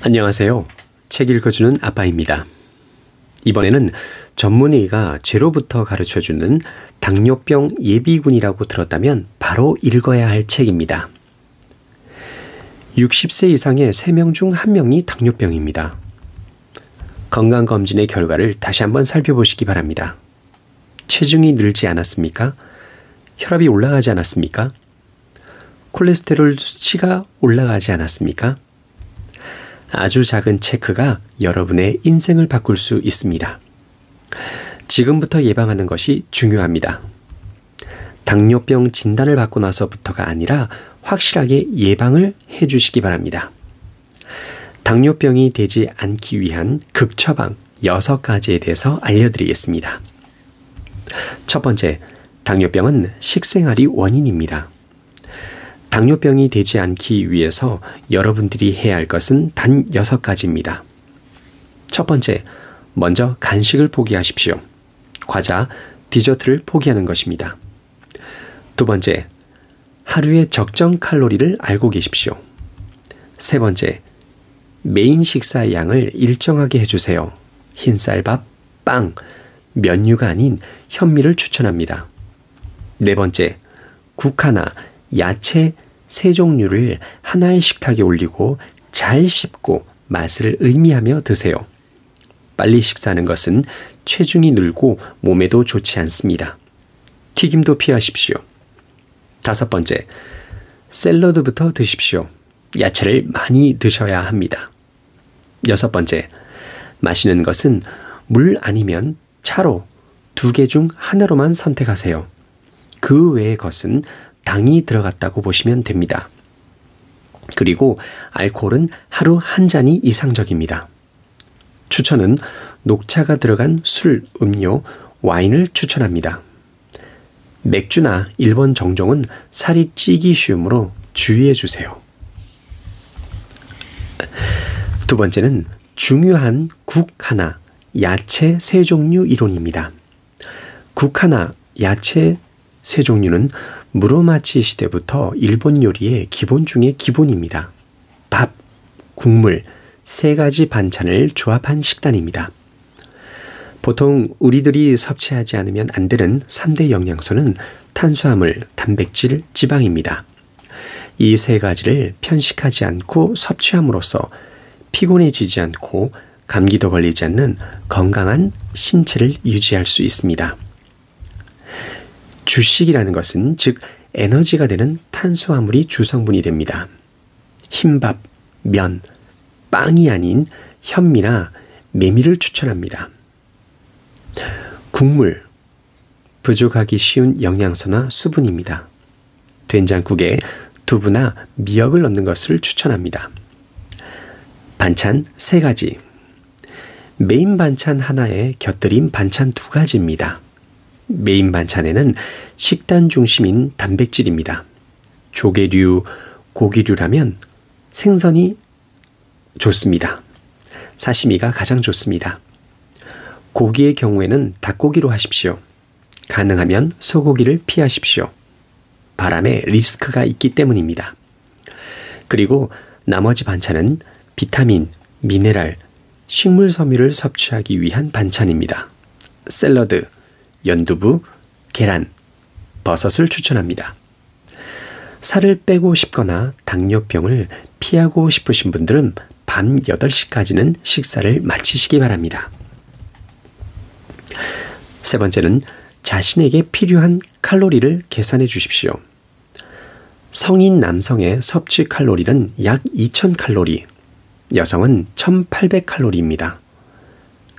안녕하세요. 책 읽어주는 아빠입니다. 이번에는 전문의가 제로부터 가르쳐주는 당뇨병 예비군이라고 들었다면 바로 읽어야 할 책입니다. 60세 이상의 3명 중 1명이 당뇨병입니다. 건강검진의 결과를 다시 한번 살펴보시기 바랍니다. 체중이 늘지 않았습니까? 혈압이 올라가지 않았습니까? 콜레스테롤 수치가 올라가지 않았습니까? 아주 작은 체크가 여러분의 인생을 바꿀 수 있습니다. 지금부터 예방하는 것이 중요합니다. 당뇨병 진단을 받고 나서부터가 아니라 확실하게 예방을 해 주시기 바랍니다. 당뇨병이 되지 않기 위한 극처방 6가지에 대해서 알려드리겠습니다. 첫 번째, 당뇨병은 식생활이 원인입니다. 당뇨병이 되지 않기 위해서 여러분들이 해야 할 것은 단 6가지입니다. 첫 번째, 먼저 간식을 포기하십시오. 과자, 디저트를 포기하는 것입니다. 두 번째, 하루의 적정 칼로리를 알고 계십시오. 세 번째, 메인 식사의 양을 일정하게 해주세요. 흰쌀밥, 빵, 면류가 아닌 현미를 추천합니다. 네 번째, 국 하나, 야채 3종류를 하나의 식탁에 올리고 잘 씹고 맛을 의미하며 드세요. 빨리 식사하는 것은 체중이 늘고 몸에도 좋지 않습니다. 튀김도 피하십시오. 다섯 번째, 샐러드부터 드십시오. 야채를 많이 드셔야 합니다. 여섯 번째, 마시는 것은 물 아니면 차로 2개 중 하나로만 선택하세요. 그 외의 것은 당이 들어갔다고 보시면 됩니다. 그리고 알코올은 하루 1잔이 이상적입니다. 추천은 녹차가 들어간 술, 음료, 와인을 추천합니다. 맥주나 일본 정종은 살이 찌기 쉬우므로 주의해 주세요. 두 번째는 중요한 국 하나, 야채 3종류 이론입니다. 국 하나, 야채 3종류는 무로마치 시대부터 일본 요리의 기본 중의 기본입니다. 밥, 국물, 3가지 반찬을 조합한 식단입니다. 보통 우리들이 섭취하지 않으면 안 되는 3대 영양소는 탄수화물, 단백질, 지방입니다. 이 3가지를 편식하지 않고 섭취함으로써 피곤해지지 않고 감기도 걸리지 않는 건강한 신체를 유지할 수 있습니다. 주식이라는 것은 즉 에너지가 되는 탄수화물이 주성분이 됩니다. 흰밥, 면, 빵이 아닌 현미나 메밀을 추천합니다. 국물, 부족하기 쉬운 영양소나 수분입니다. 된장국에 두부나 미역을 넣는 것을 추천합니다. 반찬 3가지, 메인 반찬 하나에 곁들인 반찬 2가지입니다. 메인 반찬에는 식단 중심인 단백질입니다. 조개류, 고기류라면 생선이 좋습니다. 사시미가 가장 좋습니다. 고기의 경우에는 닭고기로 하십시오. 가능하면 소고기를 피하십시오. 바람에 리스크가 있기 때문입니다. 그리고 나머지 반찬은 비타민, 미네랄, 식물 섬유를 섭취하기 위한 반찬입니다. 샐러드, 연두부, 계란, 버섯을 추천합니다. 살을 빼고 싶거나 당뇨병을 피하고 싶으신 분들은 밤 8시까지는 식사를 마치시기 바랍니다. 세 번째는 자신에게 필요한 칼로리를 계산해 주십시오. 성인 남성의 섭취 칼로리는 약 2000칼로리, 여성은 1800칼로리입니다.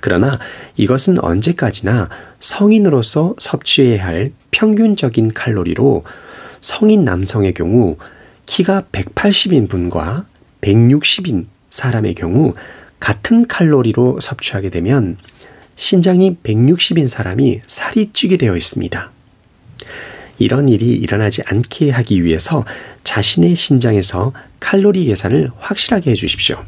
그러나 이것은 언제까지나 성인으로서 섭취해야 할 평균적인 칼로리로 성인 남성의 경우 키가 180인 분과 160인 사람의 경우 같은 칼로리로 섭취하게 되면 신장이 160인 사람이 살이 찌게 되어 있습니다. 이런 일이 일어나지 않게 하기 위해서 자신의 신장에서 칼로리 계산을 확실하게 해주십시오.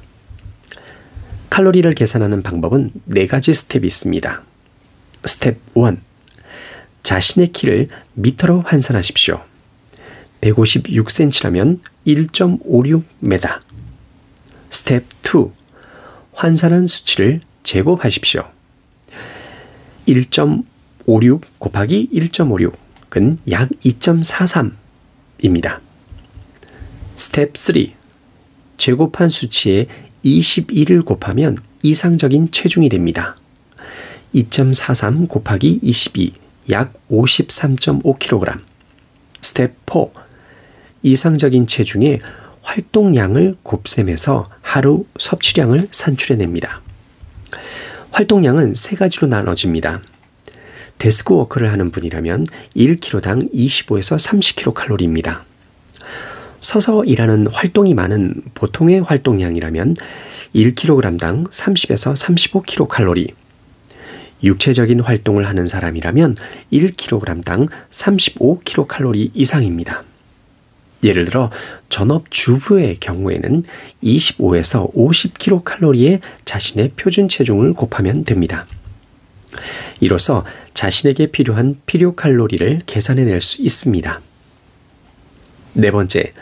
칼로리를 계산하는 방법은 4가지 스텝이 있습니다. 스텝 1. 자신의 키를 미터로 환산하십시오. 156cm라면 1.56m. 스텝 2. 환산한 수치를 제곱하십시오. 1.56 곱하기 1.56은 약 2.43입니다. 스텝 3. 제곱한 수치에 21을 곱하면 이상적인 체중이 됩니다. 2.43 곱하기 22, 약 53.5kg. 스텝 4. 이상적인 체중에 활동량을 곱셈해서 하루 섭취량을 산출해냅니다. 활동량은 세 가지로 나눠집니다. 데스크워크를 하는 분이라면 1kg당 25에서 30kcal입니다. 서서 일하는 활동이 많은 보통의 활동량이라면 1kg당 30에서 35kcal, 육체적인 활동을 하는 사람이라면 1kg당 35kcal 이상입니다. 예를 들어 전업주부의 경우에는 25에서 50kcal의 자신의 표준 체중을 곱하면 됩니다. 이로써 자신에게 필요한 필요 칼로리를 계산해낼 수 있습니다. 네 번째,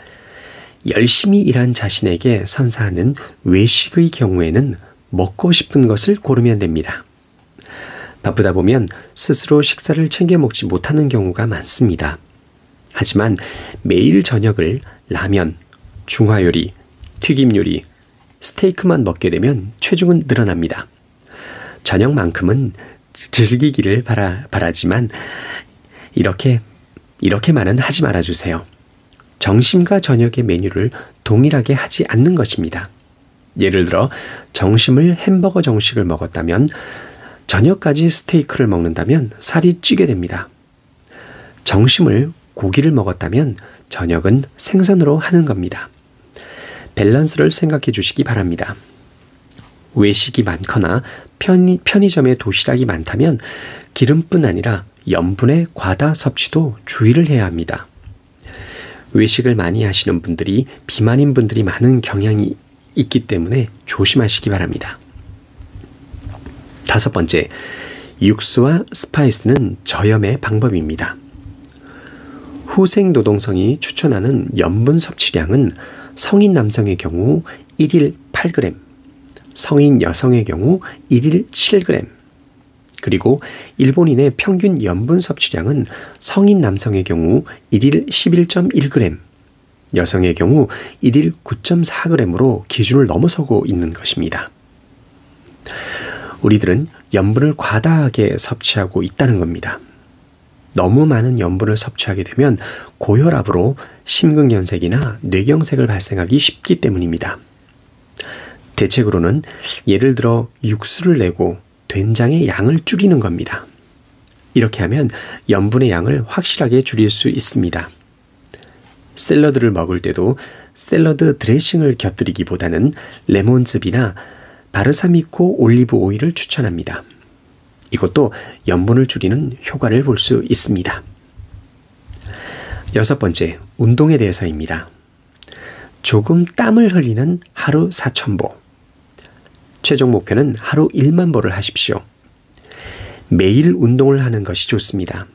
열심히 일한 자신에게 선사하는 외식의 경우에는 먹고 싶은 것을 고르면 됩니다. 바쁘다 보면 스스로 식사를 챙겨 먹지 못하는 경우가 많습니다. 하지만 매일 저녁을 라면, 중화요리, 튀김요리, 스테이크만 먹게 되면 체중은 늘어납니다. 저녁만큼은 즐기기를 바라지만 이렇게만은 하지 말아주세요. 점심과 저녁의 메뉴를 동일하게 하지 않는 것입니다. 예를 들어 점심을 햄버거 정식을 먹었다면 저녁까지 스테이크를 먹는다면 살이 찌게 됩니다. 점심을 고기를 먹었다면 저녁은 생선으로 하는 겁니다. 밸런스를 생각해 주시기 바랍니다. 외식이 많거나 편의점에 도시락이 많다면 기름뿐 아니라 염분의 과다 섭취도 주의를 해야 합니다. 외식을 많이 하시는 분들이 비만인 분들이 많은 경향이 있기 때문에 조심하시기 바랍니다. 다섯 번째, 육수와 스파이스는 저염의 방법입니다. 후생노동성이 추천하는 염분 섭취량은 성인 남성의 경우 1일 8g, 성인 여성의 경우 1일 7g, 그리고 일본인의 평균 염분 섭취량은 성인 남성의 경우 1일 11.1g, 여성의 경우 1일 9.4g으로 기준을 넘어서고 있는 것입니다. 우리들은 염분을 과다하게 섭취하고 있다는 겁니다. 너무 많은 염분을 섭취하게 되면 고혈압으로 심근경색이나 뇌경색을 발생하기 쉽기 때문입니다. 대책으로는 예를 들어 육수를 내고 된장의 양을 줄이는 겁니다. 이렇게 하면 염분의 양을 확실하게 줄일 수 있습니다. 샐러드를 먹을 때도 샐러드 드레싱을 곁들이기보다는 레몬즙이나 바르사미코 올리브 오일을 추천합니다. 이것도 염분을 줄이는 효과를 볼 수 있습니다. 여섯 번째, 운동에 대해서입니다. 조금 땀을 흘리는 하루 4,000보. 최종 목표는 하루 1만 보를 하십시오. 매일 운동을 하는 것이 좋습니다.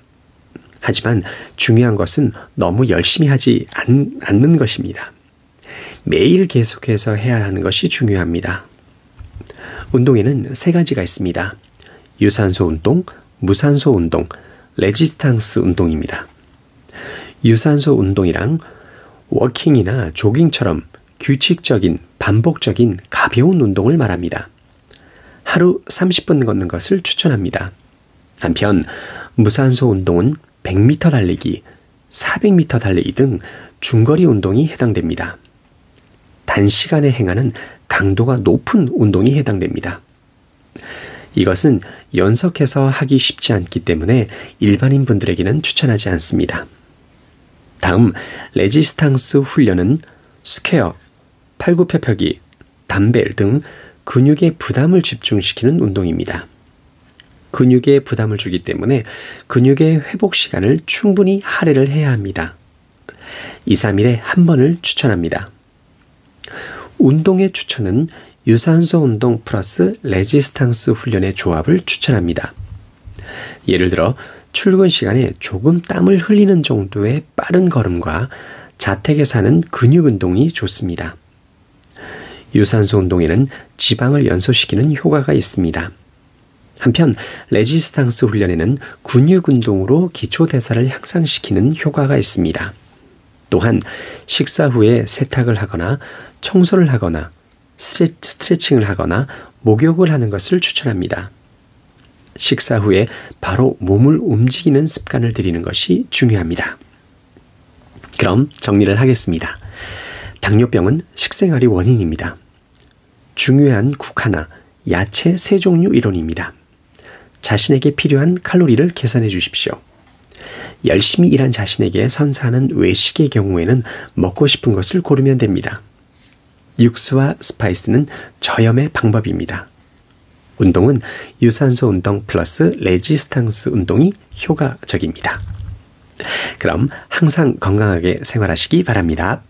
하지만 중요한 것은 너무 열심히 하지 않는 것입니다. 매일 계속해서 해야 하는 것이 중요합니다. 운동에는 세 가지가 있습니다. 유산소 운동, 무산소 운동, 레지스탕스 운동입니다. 유산소 운동이랑 워킹이나 조깅처럼 규칙적인, 반복적인 가벼운 운동을 말합니다. 하루 30분 걷는 것을 추천합니다. 한편 무산소 운동은 100m 달리기, 400m 달리기 등 중거리 운동이 해당됩니다. 단시간에 행하는 강도가 높은 운동이 해당됩니다. 이것은 연속해서 하기 쉽지 않기 때문에 일반인 분들에게는 추천하지 않습니다. 다음, 레지스탕스 훈련은 스퀘어, 팔굽혀펴기, 담벨 등 근육의 부담을 집중시키는 운동입니다. 근육에 부담을 주기 때문에 근육의 회복 시간을 충분히 할애를 해야 합니다. 2, 3일에 한 번을 추천합니다. 운동의 추천은 유산소 운동 플러스 레지스탕스 훈련의 조합을 추천합니다. 예를 들어 출근 시간에 조금 땀을 흘리는 정도의 빠른 걸음과 자택에서 하는 근육 운동이 좋습니다. 유산소 운동에는 지방을 연소시키는 효과가 있습니다. 한편 레지스탕스 훈련에는 근육 운동으로 기초 대사를 향상시키는 효과가 있습니다. 또한 식사 후에 세탁을 하거나 청소를 하거나 스트레칭을 하거나 목욕을 하는 것을 추천합니다. 식사 후에 바로 몸을 움직이는 습관을 들이는 것이 중요합니다. 그럼 정리를 하겠습니다. 당뇨병은 식생활이 원인입니다. 중요한 국화나 야채 3종류 이론입니다. 자신에게 필요한 칼로리를 계산해 주십시오. 열심히 일한 자신에게 선사하는 외식의 경우에는 먹고 싶은 것을 고르면 됩니다. 육수와 스파이스는 저염의 방법입니다. 운동은 유산소 운동 플러스 레지스탕스 운동이 효과적입니다. 그럼 항상 건강하게 생활하시기 바랍니다.